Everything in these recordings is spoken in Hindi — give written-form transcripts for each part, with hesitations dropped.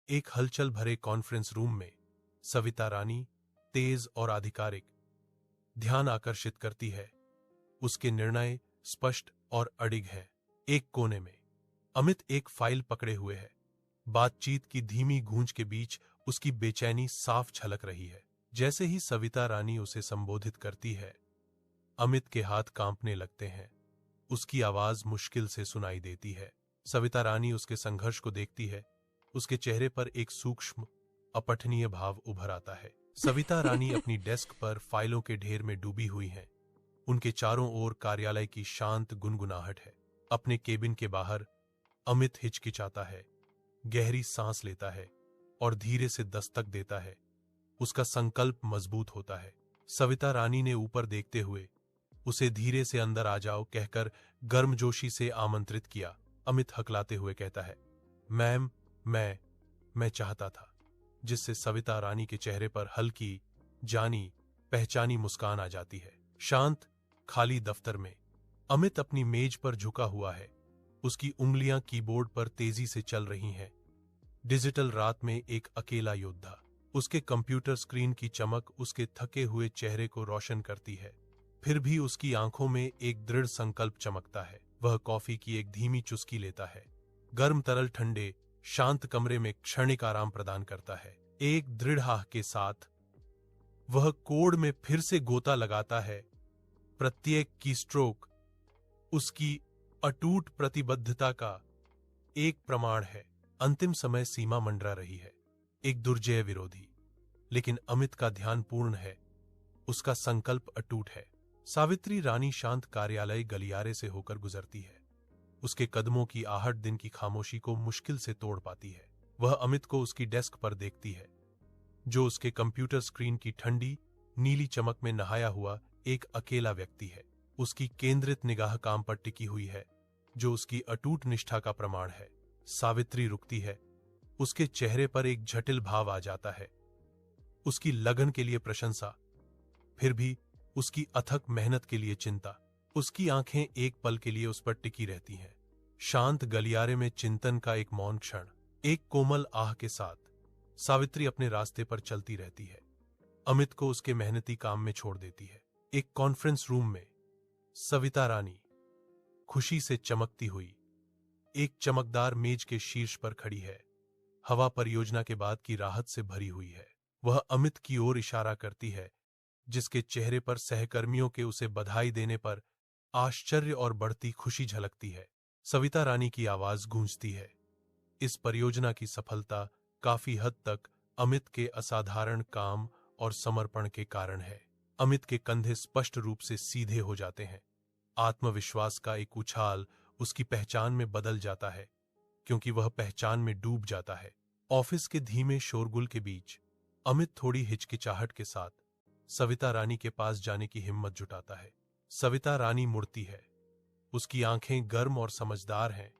एक हलचल भरे कॉन्फ्रेंस रूम में सविता रानी तेज और आधिकारिक ध्यान आकर्षित करती है। उसके निर्णय स्पष्ट और अडिग हैं। एक कोने में अमित एक फाइल पकड़े हुए है। बातचीत की धीमी गूंज के बीच उसकी बेचैनी साफ झलक रही है। जैसे ही सविता रानी उसे संबोधित करती है, अमित के हाथ कांपने लगते हैं। उसकी आवाज मुश्किल से सुनाई देती है। सविता रानी उसके संघर्ष को देखती है। उसके चेहरे पर एक सूक्ष्म अपठनीय भाव उभर आता है। सविता रानी अपनी डेस्क पर फाइलों के ढेर में डूबी हुई हैं। उनके चारों ओर कार्यालय की शांत गुनगुनाहट है। अपने केबिन के बाहर अमित हिचकिचाता है, गहरी सांस लेता है और धीरे से दस्तक देता है। उसका संकल्प मजबूत होता है। सविता रानी ने ऊपर देखते हुए उसे धीरे से अंदर आ जाओ कहकर गर्मजोशी से आमंत्रित किया। अमित हकलाते हुए कहता है, मैम, मैं चाहता था, जिससे सविता रानी के चेहरे पर हल्की जानी पहचानी मुस्कान आ जाती है। शांत खाली दफ्तर में अमित अपनी मेज पर झुका हुआ है। उसकी उंगलियां कीबोर्ड पर तेजी से चल रही हैं। डिजिटल रात में एक अकेला योद्धा। उसके कंप्यूटर स्क्रीन की चमक उसके थके हुए चेहरे को रोशन करती है। फिर भी उसकी आंखों में एक दृढ़ संकल्प चमकता है। वह कॉफी की एक धीमी चुस्की लेता है। गर्म तरल ठंडे शांत कमरे में क्षणिक आराम प्रदान करता है। एक दृढ़ आह के साथ वह कोड में फिर से गोता लगाता है। प्रत्येक की स्ट्रोक उसकी अटूट प्रतिबद्धता का एक प्रमाण है। अंतिम समय सीमा मंडरा रही है, एक दुर्जय विरोधी। लेकिन अमित का ध्यान पूर्ण है। उसका संकल्प अटूट है। सावित्री रानी शांत कार्यालय गलियारे से होकर गुजरती है। उसके कदमों की आहट दिन की खामोशी को मुश्किल से तोड़ पाती है। वह अमित को उसकी डेस्क पर देखती है, जो उसके कंप्यूटर स्क्रीन की ठंडी नीली चमक में नहाया हुआ एक अकेला व्यक्ति है। उसकी केंद्रित निगाह काम पर टिकी हुई है, जो उसकी अटूट निष्ठा का प्रमाण है। सावित्री रुकती है। उसके चेहरे पर एक जटिल भाव आ जाता है। उसकी लगन के लिए प्रशंसा, फिर भी उसकी अथक मेहनत के लिए चिंता। उसकी आंखें एक पल के लिए उस पर टिकी रहती हैं। शांत गलियारे में चिंतन का एक मौन क्षण। एक कोमल आह के साथ सावित्री अपने रास्ते पर चलती रहती है। अमित को उसके मेहनती काम में छोड़ देती है। एक कॉन्फ्रेंस रूम में सविता रानी खुशी से चमकती हुई एक चमकदार मेज के शीर्ष पर खड़ी है। हवा परियोजना के बाद की राहत से भरी हुई है। वह अमित की ओर इशारा करती है, जिसके चेहरे पर सहकर्मियों के उसे बधाई देने पर आश्चर्य और बढ़ती खुशी झलकती है। सविता रानी की आवाज गूंजती है। इस परियोजना की सफलता काफी हद तक अमित के असाधारण काम और समर्पण के कारण है। अमित के कंधे स्पष्ट रूप से सीधे हो जाते हैं। आत्मविश्वास का एक उछाल उसकी पहचान में बदल जाता है, क्योंकि वह पहचान में डूब जाता है। ऑफिस के धीमे शोरगुल के बीच अमित थोड़ी हिचकिचाहट के साथ सविता रानी के पास जाने की हिम्मत जुटाता है। सविता रानी मुड़ती है। उसकी आंखें गर्म और समझदार हैं।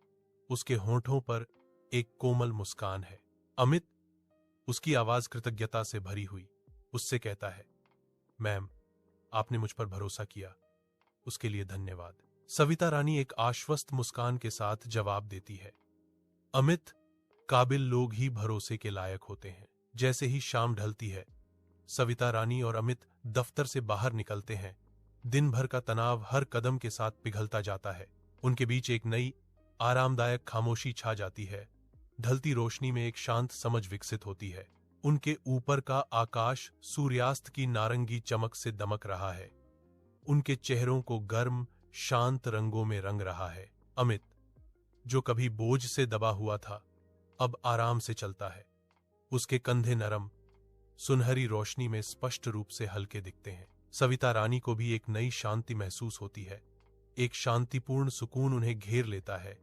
उसके होंठों पर एक कोमल मुस्कान है। अमित, उसकी आवाज कृतज्ञता से भरी हुई, उससे कहता है, मैम, आपने मुझ पर भरोसा किया, उसके लिए धन्यवाद। सविता रानी एक आश्वस्त मुस्कान के साथ जवाब देती है, अमित, काबिल लोग ही भरोसे के लायक होते हैं। जैसे ही शाम ढलती है, सविता रानी और अमित दफ्तर से बाहर निकलते हैं। दिन भर का तनाव हर कदम के साथ पिघलता जाता है। उनके बीच एक नई आरामदायक खामोशी छा जाती है। ढलती रोशनी में एक शांत समझ विकसित होती है। उनके ऊपर का आकाश सूर्यास्त की नारंगी चमक से दमक रहा है। उनके चेहरों को गर्म शांत रंगों में रंग रहा है। अमित, जो कभी बोझ से दबा हुआ था, अब आराम से चलता है। उसके कंधे नरम सुनहरी रोशनी में स्पष्ट रूप से हल्के दिखते हैं। सविता रानी को भी एक नई शांति महसूस होती है। एक शांतिपूर्ण सुकून उन्हें घेर लेता है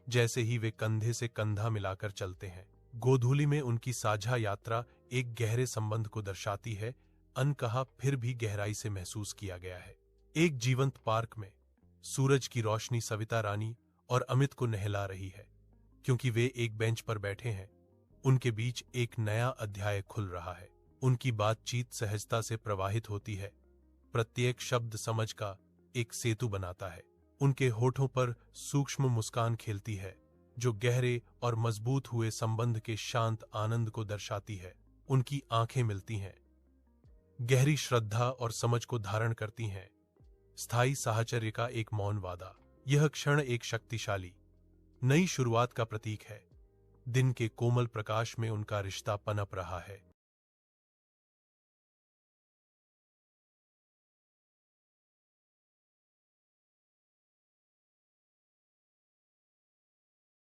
जैसे ही वे कंधे से कंधा मिलाकर चलते हैं। गोधूली में उनकी साझा यात्रा एक गहरे संबंध को दर्शाती है, अनकहा फिर भी गहराई से महसूस किया गया है। एक जीवंत पार्क में सूरज की रोशनी सविता रानी और अमित को नहला रही है। क्योंकि वे एक बेंच पर बैठे हैं, उनके बीच एक नया अध्याय खुल रहा है। उनकी बातचीत सहजता से प्रवाहित होती है। प्रत्येक शब्द समझ का एक सेतु बनाता है। उनके होठों पर सूक्ष्म मुस्कान खेलती है, जो गहरे और मजबूत हुए संबंध के शांत आनंद को दर्शाती है। उनकी आंखें मिलती हैं, गहरी श्रद्धा और समझ को धारण करती हैं, स्थायी साहचर्य का एक मौन वादा। यह क्षण एक शक्तिशाली नई शुरुआत का प्रतीक है। दिन के कोमल प्रकाश में उनका रिश्ता पनप रहा है,